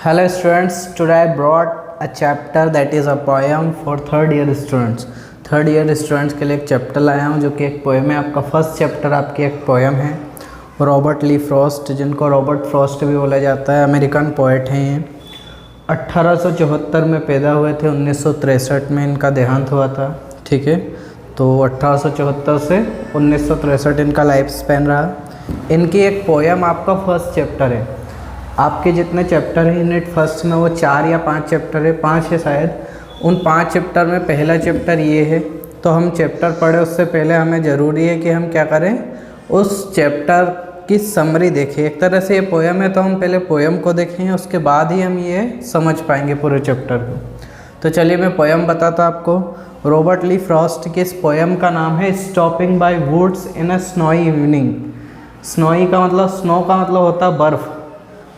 Hello students, today I brought a chapter that is a poem for third year students. Third year students के लिए एक chapter लाया हूँ जो कि एक पोएम है। आपका फर्स्ट चैप्टर आपकी एक पोएम है। रॉबर्ट ली फ्रॉस्ट, जिनको रॉबर्ट फ्रॉस्ट भी बोला जाता है, अमेरिकन पोएट हैं ये। 1874 में पैदा हुए थे, 1963 में इनका देहांत हुआ था। ठीक है, तो 1874 से 1963 इनका लाइफ स्पैन रहा। इनकी एक पोएम आपका फर्स्ट चैप्टर है। आपके जितने चैप्टर हैं यूनिट फर्स्ट में वो 4 या 5 चैप्टर है, 5 है शायद। उन 5 चैप्टर में पहला चैप्टर ये है। तो हम चैप्टर पढ़े उससे पहले हमें ज़रूरी है कि हम क्या करें, उस चैप्टर की समरी देखें। एक तरह से ये पोएम है तो हम पहले पोएम को देखें, उसके बाद ही हम ये समझ पाएंगे पूरे चैप्टर को। तो चलिए मैं पोएम बताता आपको। रॉबर्ट ली फ्रॉस्ट की इस पोएम का नाम है stopping by woods in a snowy evening. Snowy का मतलब, स्नो का मतलब होता है बर्फ़।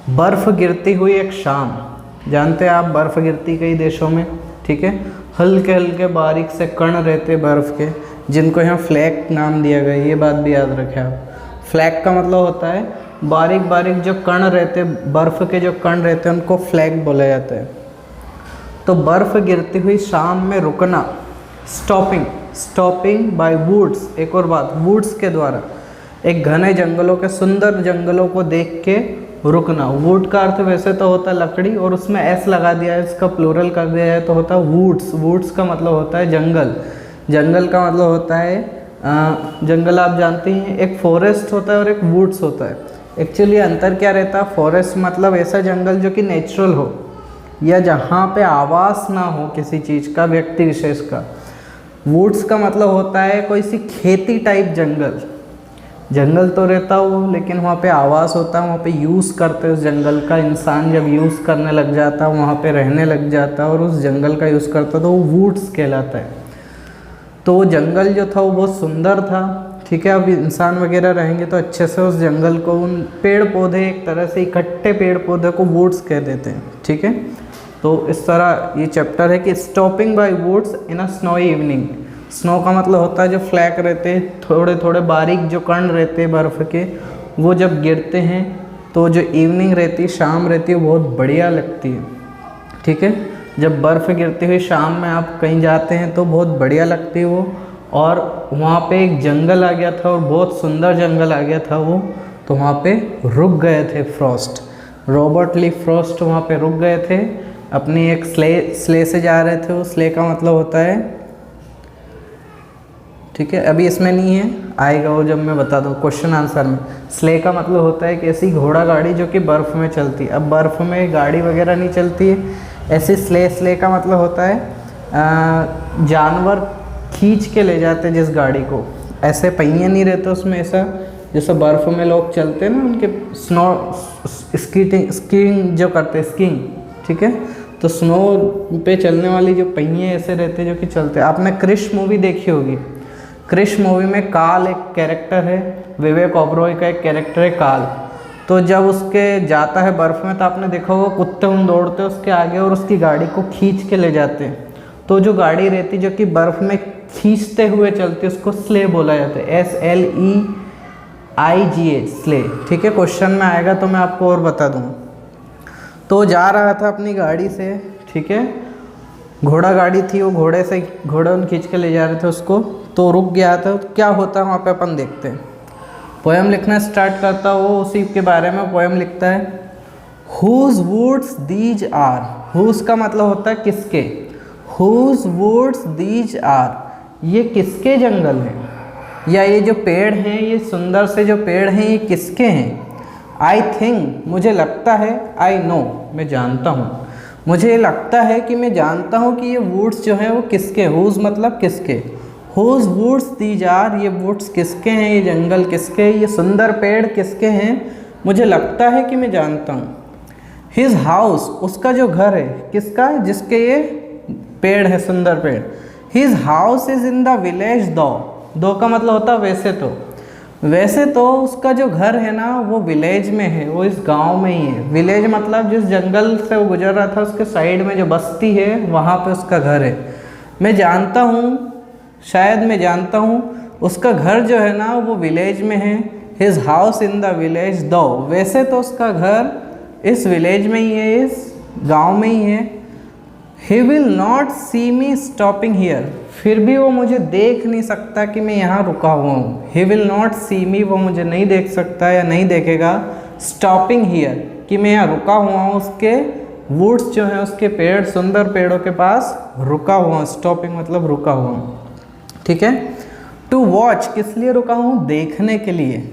बर्फ़ गिरती हुई एक शाम। जानते हैं आप बर्फ़ गिरती कई देशों में। ठीक है, हल्के हल्के बारीक से कण रहते बर्फ़ के, जिनको यहाँ फ्लैक नाम दिया गया। ये बात भी याद रखें आप। फ्लैक का मतलब होता है बारीक बारीक जो कण रहते, बर्फ़ के जो कण रहते हैं उनको फ्लैक बोला जाता है। तो बर्फ़ गिरती हुई शाम में रुकना, स्टॉपिंग, स्टॉपिंग बाय वुड्स। एक और बात, वुड्स के द्वारा, एक घने जंगलों के, सुंदर जंगलों को देख के रुकना। वुड का अर्थ वैसे तो होता है लकड़ी, और उसमें एस लगा दिया है, इसका प्लूरल कर दिया है तो होता है वुड्स। वुड्स का मतलब होता है जंगल। जंगल का मतलब होता है जंगल आप जानते हैं, एक फॉरेस्ट होता है और एक वुड्स होता है। एक्चुअली अंतर क्या रहता है, फॉरेस्ट मतलब ऐसा जंगल जो कि नेचुरल हो या जहाँ पे आवास ना हो किसी चीज़ का, व्यक्ति विशेष का। वुड्स का मतलब होता है कोई सी खेती टाइप जंगल। जंगल तो रहता हो लेकिन वहाँ पे आवास होता है, वहाँ पे यूज़ करते हैं उस जंगल का। इंसान जब यूज़ करने लग जाता है, वहाँ पे रहने लग जाता है और उस जंगल का यूज़ करता है, तो वो वुड्स कहलाता है। तो वो जंगल जो था वो बहुत सुंदर था। ठीक है, अब इंसान वगैरह रहेंगे तो अच्छे से उस जंगल को, उन पेड़ पौधे, एक तरह से इकट्ठे पेड़ पौधे को वुड्स कह देते हैं। ठीक है, तो इस तरह ये चैप्टर है कि stopping by woods in a snowy evening. Snow का मतलब होता है जो फ्लैक रहते हैं, थोड़े थोड़े बारीक जो कण रहते हैं बर्फ़ के, वो जब गिरते हैं तो जो इवनिंग रहती है, शाम रहती है, बहुत बढ़िया लगती है। ठीक है, जब बर्फ़ गिरती हुई शाम में आप कहीं जाते हैं तो बहुत बढ़िया लगती है वो। और वहाँ पे एक जंगल आ गया था और बहुत सुंदर जंगल आ गया था वो, तो वहाँ पे रुक गए थे फ्रॉस्ट। रॉबर्ट ली फ्रॉस्ट वहाँ पे रुक गए थे, अपनी एक स्ले से जा रहे थे। वो स्ले का मतलब होता है, ठीक है, अभी इसमें नहीं है, आएगा वो जब मैं बता दूँ क्वेश्चन आंसर में। स्ले का मतलब होता है कि ऐसी घोड़ा गाड़ी जो कि बर्फ़ में चलती है। अब बर्फ़ में गाड़ी वगैरह नहीं चलती है, ऐसी स्ले का मतलब होता है जानवर खींच के ले जाते हैं जिस गाड़ी को। ऐसे पहिए नहीं रहते उसमें, ऐसा जैसे बर्फ़ में लोग चलते हैं ना, उनके स्नो स्कीइंग जो करते हैं, स्कीइंग। ठीक है, तो स्नो पे चलने वाली जो पहिए ऐसे रहते हैं जो कि चलते हैं। आपने क्रिश मूवी देखी होगी। क्रिश मूवी में काल एक कैरेक्टर है, विवेक ओबरॉय का एक कैरेक्टर है काल। तो जब उसके जाता है बर्फ़ में तो आपने देखा होगा कुत्ते उन दौड़ते हैं उसके आगे और उसकी गाड़ी को खींच के ले जाते हैं। तो जो गाड़ी रहती जो कि बर्फ़ में खींचते हुए चलती है, उसको स्ले बोला जाता है, SLEIGH, स्ले। ठीक है, क्वेश्चन में आएगा तो मैं आपको और बता दूँगा। तो जा रहा था अपनी गाड़ी से, ठीक है, घोड़ा गाड़ी थी, वो घोड़े से, घोड़ा उन खींच के ले जा रहे थे उसको, तो रुक गया था। तो क्या होता है वहाँ पे अपन देखते हैं। पोएम लिखना स्टार्ट करता वो उसी के बारे में पोएम लिखता है। Whose woods these are. Whose का मतलब होता है किसके। हुज वुड्स दीज आर, ये किसके जंगल हैं, या ये जो पेड़ हैं, ये सुंदर से जो पेड़ हैं, ये किसके हैं। आई थिंक, मुझे लगता है, आई नो, मैं जानता हूँ, मुझे लगता है कि मैं जानता हूँ कि ये वुड्स जो हैं वो किसके। हुज मतलब किसके। हुज वुड्स दीज आर, ये वुड्स किसके हैं, ये जंगल किसके, ये सुंदर पेड़ किसके हैं, मुझे लगता है कि मैं जानता हूँ। हिज हाउस, उसका जो घर है, किसका, जिसके ये पेड़ है, सुंदर पेड़। His house is in the village दो का मतलब होता है वैसे तो। वैसे तो उसका जो घर है ना वो विलेज में है, वो इस गांव में ही है। विलेज मतलब जिस जंगल से वो गुजर रहा था उसके साइड में जो बस्ती है वहाँ पे उसका घर है। मैं जानता हूँ, शायद मैं जानता हूँ, उसका घर जो है ना वो विलेज में है। His house in the village दो, वैसे तो उसका घर इस विलेज में ही है, इस गांव में ही है। He will not see me stopping here, फिर भी वो मुझे देख नहीं सकता कि मैं यहाँ रुका हुआ हूँ। ही विल नॉट सी मी, वो मुझे नहीं देख सकता या नहीं देखेगा, स्टॉपिंग हियर, कि मैं यहाँ रुका हुआ हूँ, उसके वुड्स जो हैं, उसके पेड़, सुंदर पेड़ों के पास रुका हुआ हूँ। स्टॉपिंग मतलब रुका हुआ हूँ, ठीक है। टू वॉच, किस लिए रुका हूँ, देखने के लिए।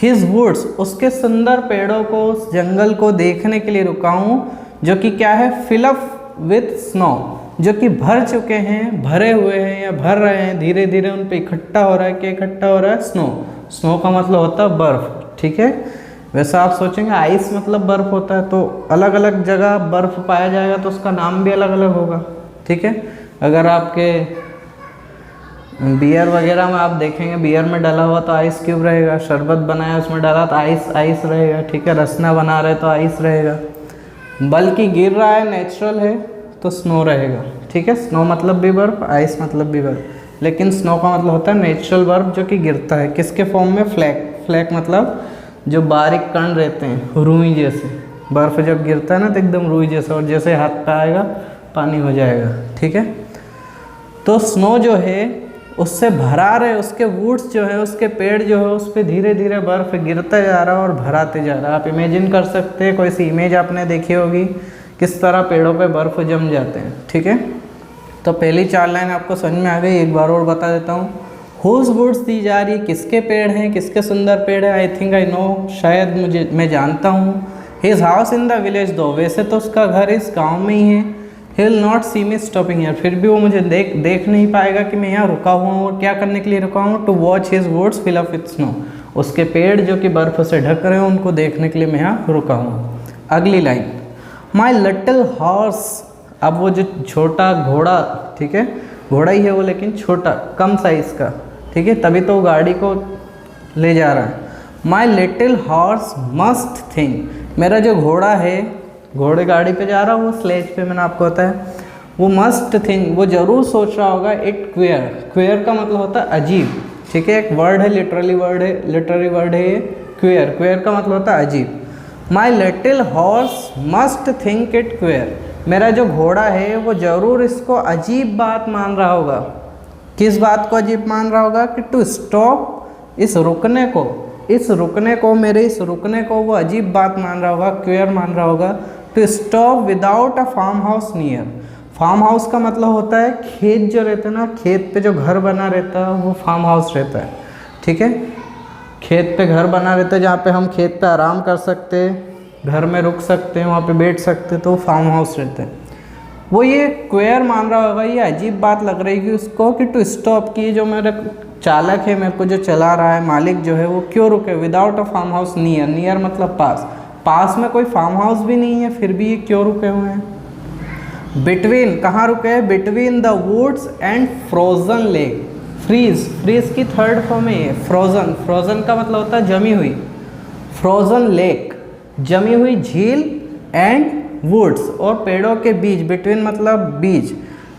हिज वुड्स, उसके सुंदर पेड़ों को, उस जंगल को देखने के लिए रुका हूँ, जो कि क्या है, फिल अप विथ स्नो, जो कि भर चुके हैं, भरे हुए हैं या भर रहे हैं, धीरे धीरे उन पे इकट्ठा हो रहा है। क्या इकट्ठा हो रहा है, स्नो। स्नो का मतलब होता है बर्फ, ठीक है। वैसे आप सोचेंगे आइस मतलब बर्फ होता है, तो अलग अलग जगह बर्फ पाया जाएगा तो उसका नाम भी अलग अलग होगा, ठीक है। अगर आपके बियर वगैरह में आप देखेंगे, बियर में डाला हुआ तो आइस क्यूब रहेगा, शरबत बनाया उसमें डाला तो आइस रहेगा, ठीक है। रसना बना रहे तो आइस रहेगा। बल्कि गिर रहा है, नेचुरल है, तो स्नो रहेगा, ठीक है। स्नो मतलब भी बर्फ, आइस मतलब भी बर्फ, लेकिन स्नो का मतलब होता है नेचुरल बर्फ जो कि गिरता है। किसके फॉर्म में, फ्लैक। फ्लैक मतलब जो बारीक कण रहते हैं, रुई जैसे। बर्फ़ जब गिरता है ना तो एकदम रुई जैसा, और जैसे हाथ पे आएगा पानी हो जाएगा, ठीक है। तो स्नो जो है उससे भरा रहे, उसके वुड्स जो है, उसके पेड़ जो है, उस पर धीरे धीरे बर्फ़ गिरता जा रहा है और भराते जा रहा है। आप इमेजिन कर सकते हैं, कोई सी इमेज आपने देखी होगी किस तरह पेड़ों पे बर्फ़ जम जाते हैं, ठीक है। तो पहली 4 लाइन आपको समझ में आ गई। एक बार और बता देता हूँ। हुज वुड्स दी जा रही, किसके पेड़ हैं, किसके सुंदर पेड़ है। आई थिंक आई नो, शायद मैं जानता हूँ। His house in the village, दो वैसे तो उसका घर इस गाँव में ही है। He will not see me stopping here, फिर भी वो मुझे देख नहीं पाएगा कि मैं यहाँ रुका हुआ हूँ। और क्या करने के लिए रुका हूँ, to watch his woods fill up with snow, उसके पेड़ जो कि बर्फ़ से ढक रहे हैं उनको देखने के लिए मैं यहाँ रुका हूँ। अगली लाइन, माई लिटिल हॉर्स, अब वो जो छोटा घोड़ा, ठीक है, घोड़ा ही है वो लेकिन छोटा, कम साइज़ का, ठीक है, तभी तो गाड़ी को ले जा रहा है। My little horse must think, मेरा जो घोड़ा है, घोड़े गाड़ी पे जा रहा है, वो स्लेज पे, मैंने आपको बताया, वो मस्ट थिंक, वो ज़रूर सोच रहा होगा, इट क्वेयर। क्वेयर का मतलब होता है अजीब, ठीक है। एक वर्ड है, लिटररी वर्ड है ये, क्वेयर। क्वेयर का मतलब होता है अजीब। My little horse must think it queer, मेरा जो घोड़ा है वो ज़रूर इसको अजीब बात मान रहा होगा। किस बात को अजीब मान रहा होगा, कि टू स्टॉप, इस रुकने को, मेरे इस रुकने को वो अजीब बात मान रहा होगा, क्वेयर मान रहा होगा। To stop without a farm house near, farm house का मतलब होता है खेत जो रहता है ना, खेत पे जो घर बना रहता है वो फार्म हाउस रहता है, ठीक है। खेत पे घर बना रहता है जहाँ पे हम खेत पे आराम कर सकते हैं, घर में रुक सकते हैं, वहाँ पे बैठ सकते हैं, तो फार्म हाउस रहता है। वो ये क्वेयर मान रहा होगा, ये अजीब बात लग रही है कि उसको, कि टू स्टॉप, की जो मेरा चालक है, मेरे को जो चला रहा है, मालिक जो है, वो क्यों रुके, without a farm house near. Near मतलब पास, पास में कोई फार्म हाउस भी नहीं है, फिर भी ये क्यों रुके हुए हैं। बिटवीन, कहाँ रुके हैं, between the woods and frozen lake. Freeze की थर्ड फॉर्म है फ्रोजन। फ्रोजन का मतलब होता है जमी हुई, फ्रोजन लेक, जमी हुई झील, एंड वुड्स, और पेड़ों के बीच। बिटवीन मतलब बीच,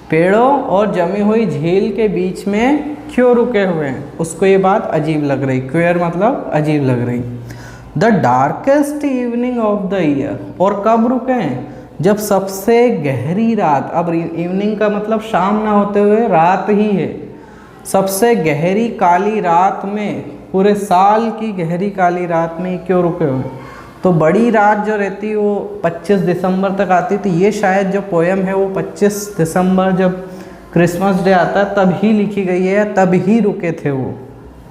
पेड़ों और जमी हुई झील के बीच में क्यों रुके हुए हैं, उसको ये बात अजीब लग रही। क्वेयर मतलब अजीब लग रही। The darkest evening of the year, और कब रुके हैं, जब सबसे गहरी रात। अब इवनिंग का मतलब शाम ना होते हुए रात ही है। सबसे गहरी काली रात में, पूरे साल की गहरी काली रात में क्यों रुके हुए। तो बड़ी रात जो रहती है वो 25 दिसंबर तक आती थी। ये शायद जो पोएम है वो 25 दिसंबर जब क्रिसमस डे आता है तब ही लिखी गई है, तब ही रुके थे वो।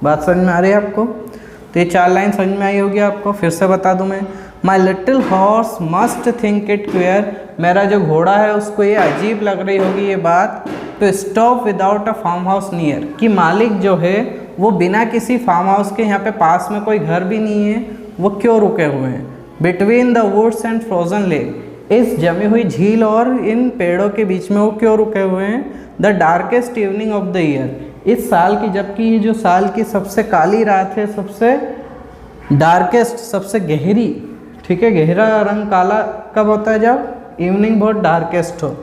बात समझ में आ रही है आपको। तो ये 4 लाइन समझ में आई होगी आपको। फिर से बता दूं मैं, my little horse must think it queer, मेरा जो घोड़ा है उसको ये अजीब लग रही होगी ये बात। To stop without a farm house near, कि मालिक जो है वो बिना किसी फार्म हाउस के, यहाँ पे पास में कोई घर भी नहीं है, वो क्यों रुके हुए हैं। Between the woods and frozen lake, इस जमी हुई झील और इन पेड़ों के बीच में वो क्यों रुके हुए हैं। The darkest evening of the year, इस साल की, जबकि ये जो साल की सबसे काली रात है, सबसे डार्केस्ट, सबसे गहरी, ठीक है। गहरा रंग काला कब होता है, जब इवनिंग बहुत डार्केस्ट हो।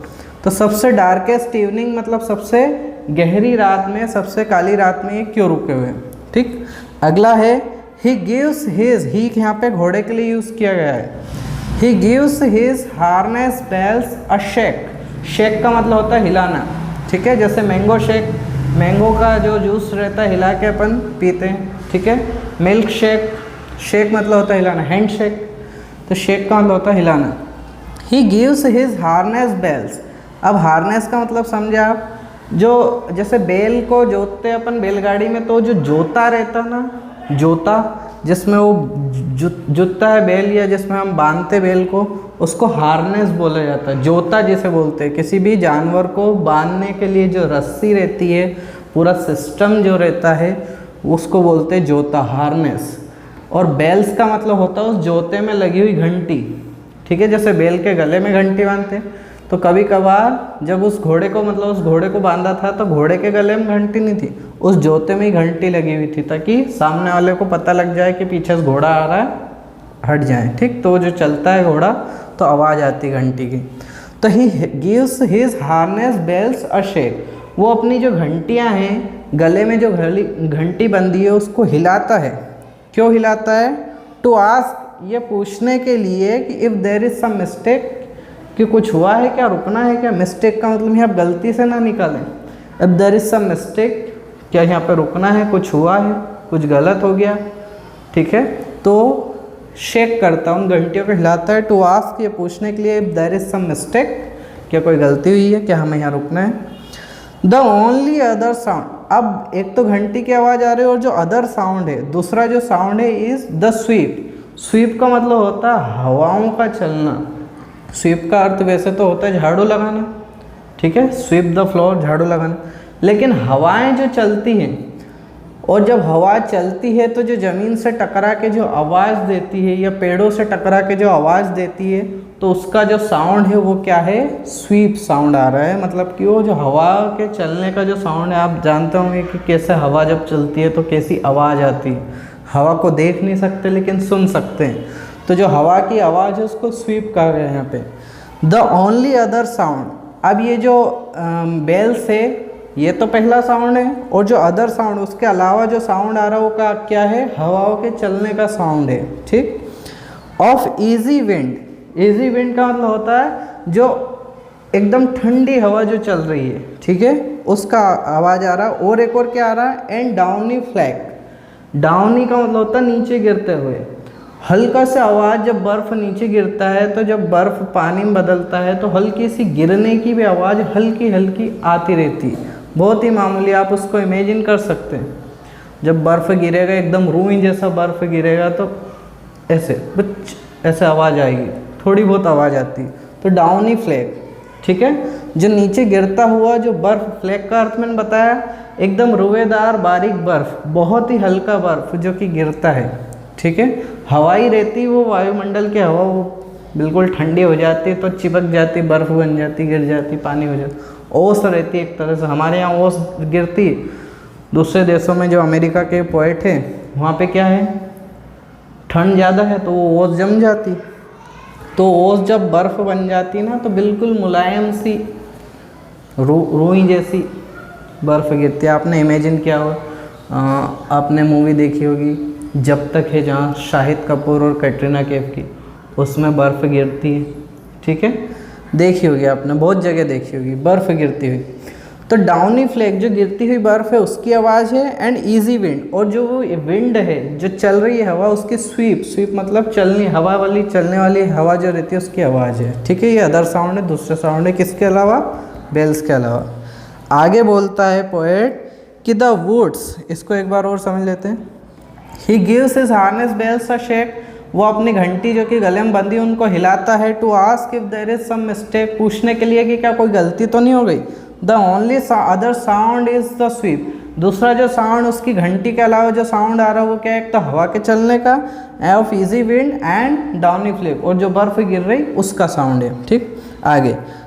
तो सबसे डार्केस्ट इवनिंग मतलब सबसे गहरी रात में, सबसे काली रात में ये क्यों रुके हुए हैं, ठीक। अगला है ही गिव्स हिज, ही यहाँ पे घोड़े के लिए यूज़ किया गया है। He gives his harness bells a shake. Shake का मतलब होता है हिलाना, ठीक है। जैसे मैंगो शेक, मैंगो का जो जूस रहता है हिला के अपन पीते हैं, ठीक है। मिल्क शेक, शेक मतलब होता है हिलाना। हैंड शेक, तो शेक का मतलब होता है हिलाना। He gives his harness bells. अब हार्नेस का मतलब समझे आप, जो जैसे बेल को जोतते अपन बैलगाड़ी में, तो जो जोता रहता ना, जोता जिसमें वो जुतता है बेल, या जिसमें हम बांधते बेल को, उसको हार्नेस बोला जाता है। जोता जिसे बोलते हैं, किसी भी जानवर को बांधने के लिए जो रस्सी रहती है, पूरा सिस्टम जो रहता है, उसको बोलते हैं जोता, हार्नेस। और बेल्स का मतलब होता है उस जोते में लगी हुई घंटी, ठीक है। जैसे बैल के गले में घंटी बांधते हैं, तो कभी कभार जब उस घोड़े को, मतलब उस घोड़े को बांधा था, तो घोड़े के गले में घंटी नहीं थी, उस जोते में ही घंटी लगी हुई थी, ताकि सामने वाले को पता लग जाए कि पीछे से घोड़ा आ रहा है, हट जाए, ठीक। तो जो चलता है घोड़ा तो आवाज़ आती घंटी की। तो he gives his harness bells a shake. वो अपनी जो घंटियाँ हैं, गले में जो घंटी बंधी है, उसको हिलाता है। क्यों हिलाता है? टू आस्क, ये पूछने के लिए कि if there is some mistake, कि कुछ हुआ है क्या, रुकना है क्या। मिस्टेक का मतलब यहाँ आप गलती से ना निकालें। If there is some mistake, क्या यहाँ पे रुकना है, कुछ हुआ है, कुछ गलत हो गया, ठीक है। तो शेक करता, उन घंटियों को हिलाता है। टू आस्क, ये पूछने के लिए, if there is some mistake, क्या कोई गलती हुई है, क्या हमें यहाँ रुकना है। द ओनली अदर साउंड, अब एक तो घंटी की आवाज़ आ रही है, और जो अदर साउंड है, दूसरा जो साउंड है, इज़ द स्वीप। स्वीप का मतलब होता है हवाओं का चलना। स्वीप का अर्थ वैसे तो होता है झाड़ू लगाना, ठीक है, स्वीप द फ्लोर, झाड़ू लगाना। लेकिन हवाएं जो चलती हैं, और जब हवा चलती है तो जो ज़मीन से टकरा के जो आवाज़ देती है, या पेड़ों से टकरा के जो आवाज़ देती है, तो उसका जो साउंड है वो क्या है, स्वीप साउंड आ रहा है। मतलब कि वो जो हवा के चलने का जो साउंड है, आप जानते होंगे कि कैसे हवा जब चलती है तो कैसी आवाज़ आती है। हवा को देख नहीं सकते लेकिन सुन सकते हैं, तो जो हवा की आवाज़ है उसको स्वीप कहा गया है यहाँ पे। द ओनली अदर साउंड, अब ये जो बेल्स है, ये तो पहला साउंड है, और जो अदर साउंड, उसके अलावा जो साउंड आ रहा है वो का क्या है, हवाओं के चलने का साउंड है, ठीक। Of easy wind, easy wind का मतलब होता है जो एकदम ठंडी हवा जो चल रही है, ठीक है, उसका आवाज़ आ रहा है। और एक और क्या आ रहा है, एंड डाउनी फ्लैक। डाउनी का मतलब होता है नीचे गिरते हुए। हल्का सा आवाज़, जब बर्फ़ नीचे गिरता है, तो जब बर्फ़ पानी में बदलता है, तो हल्की सी गिरने की भी आवाज़ हल्की हल्की आती रहती है, बहुत ही मामूली। आप उसको इमेजिन कर सकते हैं, जब बर्फ़ गिरेगा, एकदम रूई जैसा बर्फ़ गिरेगा, तो ऐसे कुछ ऐसे आवाज़ आएगी, थोड़ी बहुत आवाज़ आती है। तो डाउनी फ्लैक, ठीक है, जो नीचे गिरता हुआ जो बर्फ़, फ्लैक का अर्थ मैंने बताया, एकदम रुएदार बारीक बर्फ़, बहुत ही हल्का बर्फ़ जो कि गिरता है, ठीक है। हवाई रहती, वो वायुमंडल की हवा, वो बिल्कुल ठंडी हो जाती है तो चिपक जाती, बर्फ़ बन जाती, गिर जाती, पानी हो जाती, ओस रहती है एक तरह से। हमारे यहाँ ओस गिरती, दूसरे देशों में जो अमेरिका के पोइट हैं, वहाँ पे क्या है, ठंड ज़्यादा है तो वो ओस जम जाती। तो ओस जब बर्फ़ बन जाती ना, तो बिल्कुल मुलायम सी रूई जैसी बर्फ़ गिरती है। आपने इमेजिन किया हो, आपने मूवी देखी होगी जब तक है, जहाँ शाहिद कपूर और कैटरीना कैफ की, उसमें बर्फ़ गिरती है, ठीक है, देखी होगी आपने, बहुत जगह देखी होगी बर्फ़ गिरती हुई। तो डाउनी फ्लैक, जो गिरती हुई बर्फ़ है, उसकी आवाज़ है। एंड ईजी विंड, और जो वो विंड है जो चल रही है हवा, उसकी स्वीप, स्वीप मतलब चलनी, हवा वाली, चलने वाली हवा जो रहती है, उसकी आवाज़ है, ठीक है। ये अदर साउंड है, दूसरा साउंड है, किसके अलावा, बेल्स के अलावा। आगे बोलता है पोएट कि द वुड्स, इसको एक बार और समझ लेते हैं। He gives his harness bells a shake, वो अपनी घंटी जो कि गले में बंधी उनको हिलाता है। To ask if there is some mistake, पूछने के लिए कि क्या कोई गलती तो नहीं हो गई। The only other sound is the SVEEP, दूसरा जो साउंड, उसकी घंटी के अलावा जो साउंड आ रहा है वो क्या है, एक तो हवा के चलने का, of easy wind and downy flake, और जो बर्फ़ गिर रही उसका साउंड है, ठीक।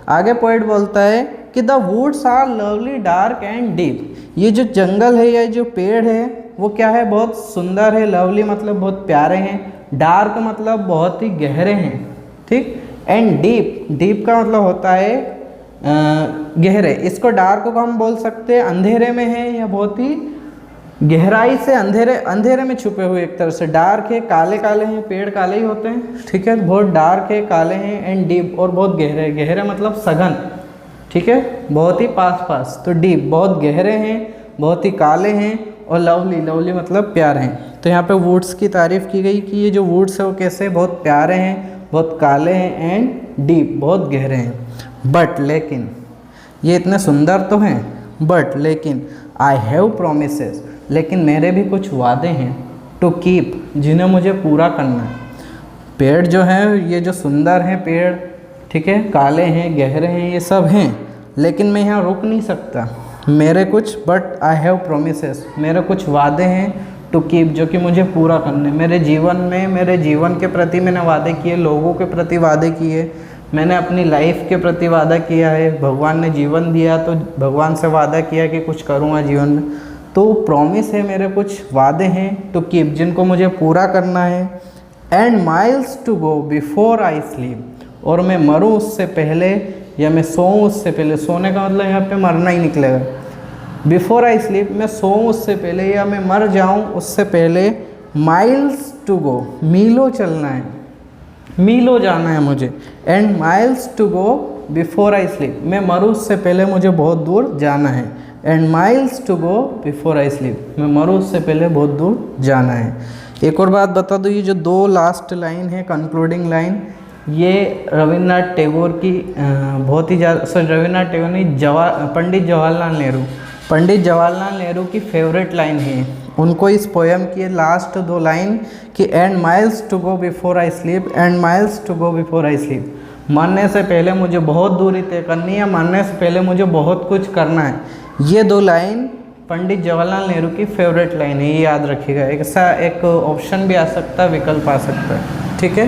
आगे पोएट बोलता है कि the woods are lovely dark and deep, ये जो जंगल है या जो पेड़ है वो क्या है, बहुत सुंदर है। लवली मतलब बहुत प्यारे हैं, डार्क मतलब बहुत ही गहरे हैं, ठीक। एंड डीप, डीप का मतलब होता है गहरे। इसको डार्क को हम बोल सकते हैं अंधेरे में है, या बहुत ही गहराई से अंधेरे, अंधेरे में छुपे हुए, एक तरह से डार्क है, काले काले हैं, पेड़ काले ही होते हैं, ठीक है, बहुत डार्क है, काले हैं, एंड डीप, और बहुत गहरे, गहरे मतलब सघन, ठीक है, बहुत ही पास पास, तो डीप बहुत गहरे हैं, बहुत ही काले हैं, और लवली, लवली मतलब प्यारे हैं। तो यहाँ पे वुड्स की तारीफ़ की गई कि ये जो वुड्स है वो कैसे बहुत प्यारे हैं, बहुत काले हैं, एंड डीप बहुत गहरे हैं। बट लेकिन ये इतने सुंदर तो हैं, बट लेकिन आई हैव प्रोमिसेस, लेकिन मेरे भी कुछ वादे हैं, टू कीप, जिन्हें मुझे पूरा करना है। पेड़ जो हैं, ये जो सुंदर हैं पेड़, ठीक है, काले हैं, गहरे हैं, ये सब हैं, लेकिन मैं यहाँ रुक नहीं सकता। मेरे कुछ, बट आई हैव प्रोमिसेस, मेरे कुछ वादे हैं, टू कीप, जो कि मुझे पूरा करने। मेरे जीवन में, मेरे जीवन के प्रति मैंने वादे किए, लोगों के प्रति वादे किए, मैंने अपनी लाइफ के प्रति वादा किया है। भगवान ने जीवन दिया तो भगवान से वादा किया कि कुछ करूँगा जीवन में, तो प्रॉमिस है, मेरे कुछ वादे हैं, टू कीप, जिनको मुझे पूरा करना है। And miles to go before I sleep, और मैं मरूँ उससे पहले, या मैं सोऊँ उससे पहले, सोने का मतलब यहाँ पे मरना ही निकलेगा। बिफोर आई स्लीप, मैं सोऊँ उससे पहले, या मैं मर जाऊँ उससे पहले। माइल्स टू गो, मीलों चलना है, मीलों जाना है मुझे। And miles to go before I sleep, मैं मरूँ उससे पहले मुझे बहुत दूर जाना है। And miles to go before I sleep, मैं मरूँ उससे पहले बहुत दूर जाना है। एक और बात बता दूँ, ये जो दो लास्ट लाइन है, कंक्लूडिंग लाइन, ये रविन्द्रनाथ टैगोर की बहुत ही ज़्यादा, सॉरी रविन्द्रनाथ टैगोर नहीं, पंडित जवाहरलाल नेहरू की फेवरेट लाइन है। उनको इस पोएम की लास्ट दो लाइन कि and miles to go before I sleep, and miles to go before I sleep, मरने से पहले मुझे बहुत दूरी तय करनी है, मरने से पहले मुझे बहुत कुछ करना है। ये दो लाइन पंडित जवाहरलाल नेहरू की फेवरेट लाइन है, ये याद रखिएगा। ऐसा एक ऑप्शन भी आ सकता है, विकल्प आ सकता है, ठीक है।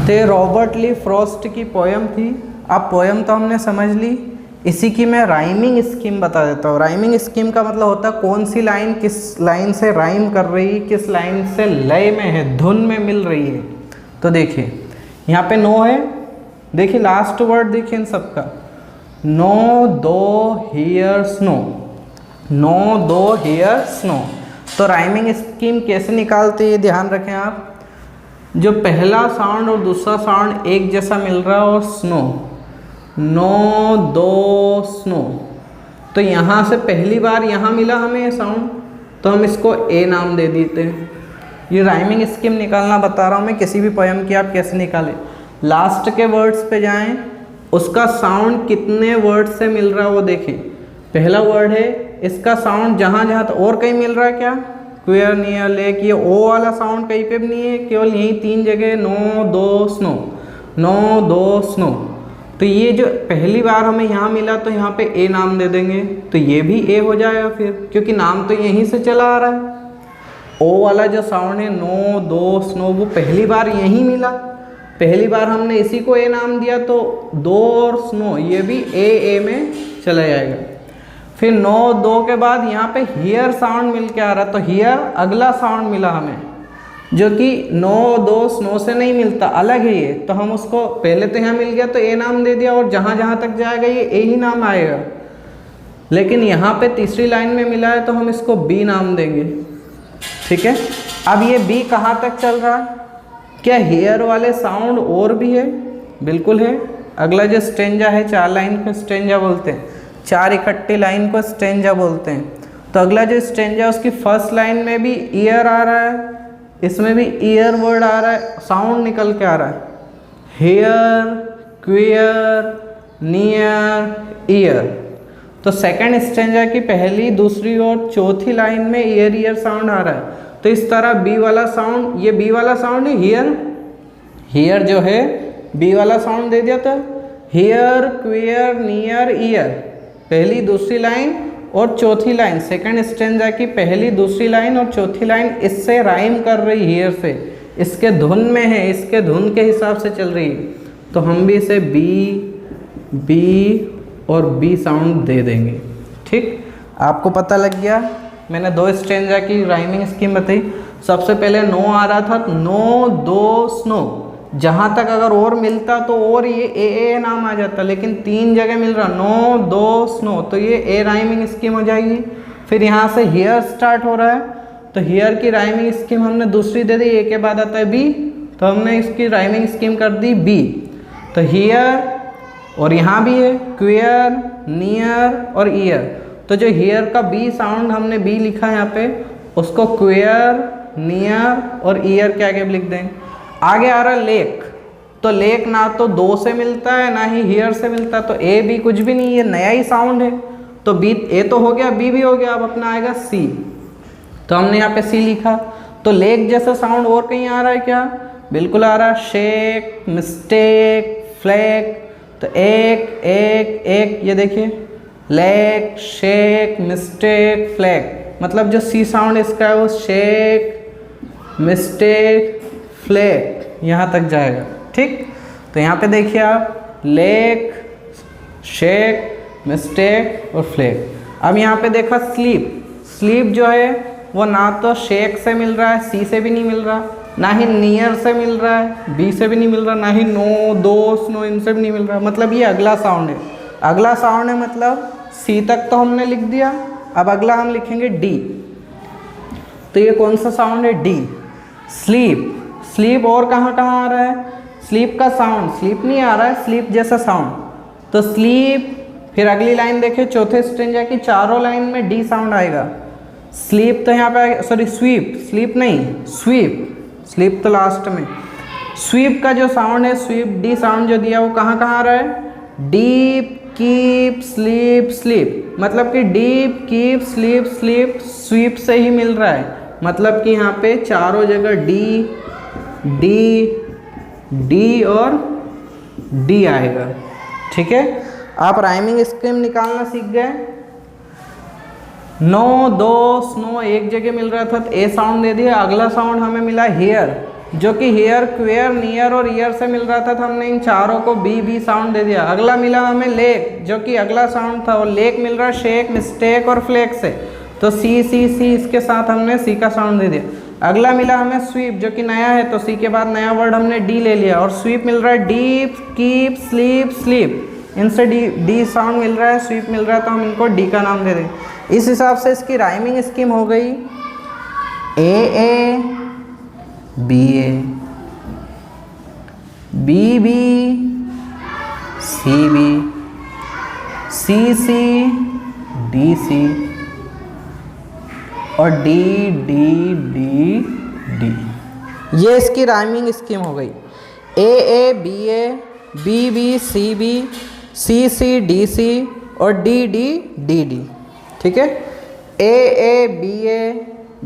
तो रॉबर्ट ली फ्रॉस्ट की पोएम थी। अब पोएम तो हमने समझ ली, इसी की मैं राइमिंग स्कीम बता देता हूँ। राइमिंग स्कीम का मतलब होता है कौन सी लाइन किस लाइन से राइम कर रही है, किस लाइन से लय में है, धुन में मिल रही है। तो देखिए यहाँ पे नो है, देखिए लास्ट वर्ड देखिए इन सबका, नो दो हियर स्नो, नो दो हियर स्नो। तो राइमिंग स्कीम कैसे निकालते हैं ध्यान रखें आप। जो पहला साउंड और दूसरा साउंड एक जैसा मिल रहा है, और स्नो, नो दो स्नो, तो यहाँ से पहली बार यहाँ मिला हमें ये साउंड, तो हम इसको ए नाम दे देते हैं। ये राइमिंग स्कीम निकालना बता रहा हूँ मैं, किसी भी पोएम की आप कैसे निकालें। लास्ट के वर्ड्स पे जाएं, उसका साउंड कितने वर्ड से मिल रहा है वो देखें। पहला वर्ड है, इसका साउंड जहाँ जहाँ तो और कहीं मिल रहा है क्या, क्वेयर नियर लेक, ये ओ वाला साउंड कहीं पे भी नहीं है, केवल यही तीन जगह, नो दो स्नो, नो दो स्नो। तो ये जो पहली बार हमें यहाँ मिला तो यहाँ पे ए नाम दे देंगे, तो ये भी ए हो जाएगा फिर, क्योंकि नाम तो यहीं से चला आ रहा है। ओ वाला जो साउंड है, नो दो स्नो, वो पहली बार यहीं मिला, पहली बार हमने इसी को ए नाम दिया, तो दो और स्नो ये भी ए में चला जाएगा। फिर नो दो के बाद यहाँ पे हियर साउंड मिल के आ रहा, तो हियर अगला साउंड मिला हमें, जो कि नो दो स्नो से नहीं मिलता, अलग है ये, तो हम उसको पहले तो यहाँ मिल गया तो ए नाम दे दिया, और जहाँ जहाँ तक जाएगा ये ए ही नाम आएगा। लेकिन यहाँ पे तीसरी लाइन में मिला है तो हम इसको बी नाम देंगे, ठीक है। अब ये बी कहाँ तक चल रहा है, क्या हेयर वाले साउंड और भी है, बिल्कुल है। अगला जो स्टेंजा है, 4 लाइन को स्टेंजा बोलते हैं, 4 इकट्ठी लाइन को स्टेंजा बोलते हैं। तो अगला जो स्टेंजा उसकी फर्स्ट लाइन में भी ईयर आ रहा है, इसमें भी ईयर वर्ड आ रहा है, साउंड निकल के आ रहा है, हेयर, क्वियर, नियर, ईयर। तो सेकंड स्टेंजा की पहली, दूसरी और चौथी लाइन में ईयर ईयर साउंड आ रहा है। तो इस तरह बी वाला साउंड, ये बी वाला साउंड है हियर, हियर जो है बी वाला साउंड दे दिया था, हियर, क्वियर, नियर, ईयर, पहली दूसरी लाइन और चौथी लाइन, सेकंड स्टेंजा की पहली दूसरी लाइन और चौथी लाइन इससे राइम कर रही, हियर से, इसके धुन में है, इसके धुन के हिसाब से चल रही है। तो हम भी इसे बी और बी साउंड दे देंगे, ठीक। आपको पता लग गया, मैंने 2 स्टेंजा की राइमिंग स्कीम बताई। सबसे पहले नो आ रहा था, नो दो स्नो, जहाँ तक अगर और मिलता तो और ये ए नाम आ जाता, लेकिन 3 जगह मिल रहा, नो दो स्नो, तो ये ए राइमिंग स्कीम हो जाएगी। फिर यहाँ से हियर स्टार्ट हो रहा है, तो हियर की राइमिंग स्कीम हमने दूसरी दे दी, ए के बाद आता है बी, तो हमने इसकी राइमिंग स्कीम कर दी बी। तो हियर और यहाँ भी है क्वेयर, नियर और ईयर, तो जो हियर का बी साउंड हमने बी लिखा है यहाँ पे, उसको क्वेयर, नियर और ईयर के आगे लिख देंगे। आगे आ रहा है लेक, तो लेक ना तो दो से मिलता है ना ही हियर से मिलता है, तो ए बी कुछ भी नहीं, ये नया ही साउंड है, तो बी ए तो हो गया, बी भी हो गया, अब अपना आएगा सी, तो हमने यहाँ पे सी लिखा। तो लेक जैसा साउंड और कहीं आ रहा है क्या? बिल्कुल आ रहा है, शेक, मिस्टेक, फ्लैक, तो एक एक एक, ये देखिए लेक, शेक, मिस्टेक, फ्लैक, मतलब जो सी साउंड इसका है वो शेक, मिस्टेक, फ्लैक यहाँ तक जाएगा, ठीक। तो यहाँ पे देखिए आप लेक, शेक, मिस्टेक और फ्लैक। अब यहाँ पे देखा स्लीप, स्लीप जो है वो ना तो शेक से मिल रहा है, सी से भी नहीं मिल रहा, ना ही नियर से मिल रहा है, बी से भी नहीं मिल रहा, ना ही नो, दो, स्नो, इनसे भी नहीं मिल रहा, मतलब ये अगला साउंड है। अगला साउंड है मतलब सी तक तो हमने लिख दिया, अब अगला हम लिखेंगे डी। तो ये कौन सा साउंड है? D, sleep. स्लीप और कहाँ कहाँ आ रहा है? स्लीप का साउंड, स्लीप नहीं आ रहा है, स्लीप जैसा साउंड, तो स्लीप। फिर अगली लाइन देखिए, चौथे स्ट्रेंजा की चारों लाइन में डी साउंड आएगा। स्लीप तो यहाँ पे आएगा, सॉरी स्वीप, स्लीप नहीं स्वीप, स्लीप तो लास्ट में। स्वीप का जो साउंड है, स्वीप डी साउंड जो दिया वो कहाँ कहाँ आ रहा है? डीप, कीप, स्लीप, स्लीप, मतलब कि deep, keep, sleep, sleep sweep से ही मिल रहा है, मतलब कि यहाँ पे चारों जगह डी डी डी और डी आएगा, ठीक है। आप राइमिंग स्कीम निकालना सीख गए। नो, दो, स्नो एक जगह मिल रहा था तो ए साउंड दे दिया। अगला साउंड हमें मिला हेयर, जो कि हेयर, क्वेयर, नियर और ईयर से मिल रहा था, तो हमने इन चारों को बी बी साउंड दे दिया। अगला मिला हमें लेक, जो कि अगला साउंड था, और लेक मिल रहा है शेक, मिस्टेक और फ्लेक से, तो सी सी सी इसके साथ हमने सी का साउंड दे दिया। अगला मिला हमें स्वीप, जो कि नया है, तो सी के बाद नया वर्ड हमने डी ले लिया, और स्वीप मिल रहा है डीप, कीप, स्लीप, स्लीप, इनसे डी साउंड मिल रहा है, स्वीप मिल रहा है, तो हम इनको डी का नाम दे दें। इस हिसाब से इसकी राइमिंग स्कीम हो गई A B A, B B, C B, C C, D C और डी डी डी डी। ये इसकी राइमिंग स्कीम हो गई। A B B, C B, C C, D C और डी डी डी डी, ठीक है। A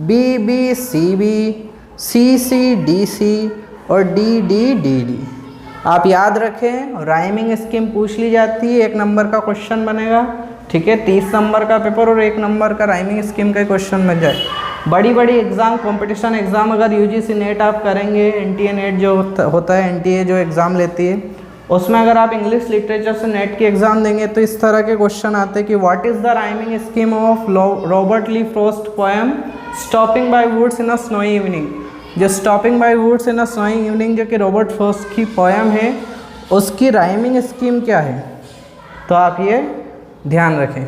B B, C B, C C, D C और D D D D. आप याद रखें, राइमिंग स्कीम पूछ ली जाती है, 1 नंबर का क्वेश्चन बनेगा, ठीक है। 30 नंबर का पेपर और 1 नंबर का राइमिंग स्कीम का क्वेश्चन बन जाए। बड़ी बड़ी एग्ज़ाम, कंपटीशन एग्ज़ाम अगर यूजीसी नेट आप करेंगे, एनटीए नेट जो होता है, एनटीए जो एग्ज़ाम लेती है, उसमें अगर आप इंग्लिश लिटरेचर से नेट की एग्ज़ाम देंगे तो इस तरह के क्वेश्चन आते हैं कि what is the rhyming scheme of Robert Lee Frost poem stopping by woods in a snowy evening. जो stopping by woods in a snowy evening जो कि रॉबर्ट फ्रॉस्ट की पोएम है, उसकी राइमिंग स्कीम क्या है, तो आप ये ध्यान रखें।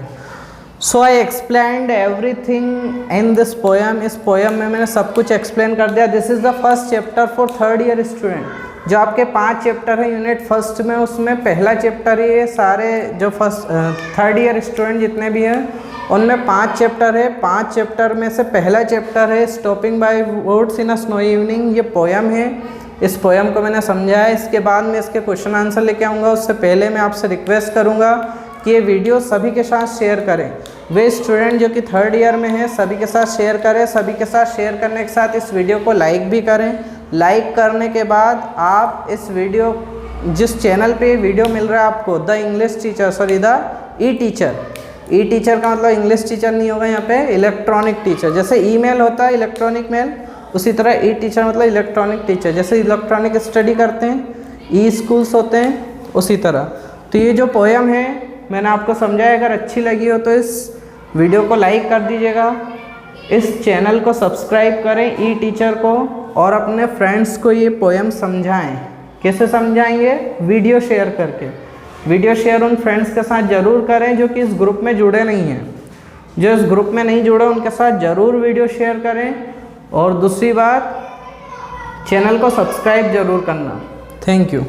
So I explained everything in this poem. इस पोएम में मैंने सब कुछ एक्सप्लेन कर दिया। This is the first chapter for 3rd year student. जो आपके 5 चैप्टर हैं यूनिट फर्स्ट में, उसमें पहला चैप्टर ये सारे जो 3rd ईयर स्टूडेंट जितने भी हैं उनमें 5 चैप्टर है। 5 चैप्टर में से पहला चैप्टर है stopping by woods in a snowy evening. ये पोएम है, इस पोएम को मैंने समझाया। इसके बाद में इसके क्वेश्चन आंसर लेके आऊँगा। उससे पहले मैं आपसे रिक्वेस्ट करूँगा कि ये वीडियो सभी के साथ शेयर करें। वे स्टूडेंट जो कि 3rd ईयर में हैं सभी के साथ शेयर करें। सभी के साथ शेयर करने के साथ इस वीडियो को लाइक भी करें। लाइक करने के बाद आप इस वीडियो, जिस चैनल पे वीडियो मिल रहा है आपको, the English teacher, sorry the E teacher. E teacher का मतलब इंग्लिश टीचर नहीं होगा, यहाँ पे इलेक्ट्रॉनिक टीचर। जैसे ईमेल होता है इलेक्ट्रॉनिक मेल, उसी तरह ई टीचर मतलब इलेक्ट्रॉनिक टीचर। जैसे इलेक्ट्रॉनिक स्टडी करते हैं, ई स्कूल्स होते हैं, उसी तरह। तो ये जो पोएम है मैंने आपको समझाया, अगर अच्छी लगी हो तो इस वीडियो को लाइक कर दीजिएगा, इस चैनल को सब्सक्राइब करें ई टीचर को, और अपने फ्रेंड्स को ये पोएम समझाएं। कैसे समझाएंगे? वीडियो शेयर करके। वीडियो शेयर उन फ्रेंड्स के साथ ज़रूर करें जो कि इस ग्रुप में जुड़े नहीं हैं। जो इस ग्रुप में नहीं जुड़े उनके साथ ज़रूर वीडियो शेयर करें, और दूसरी बात चैनल को सब्सक्राइब ज़रूर करना। Thank you.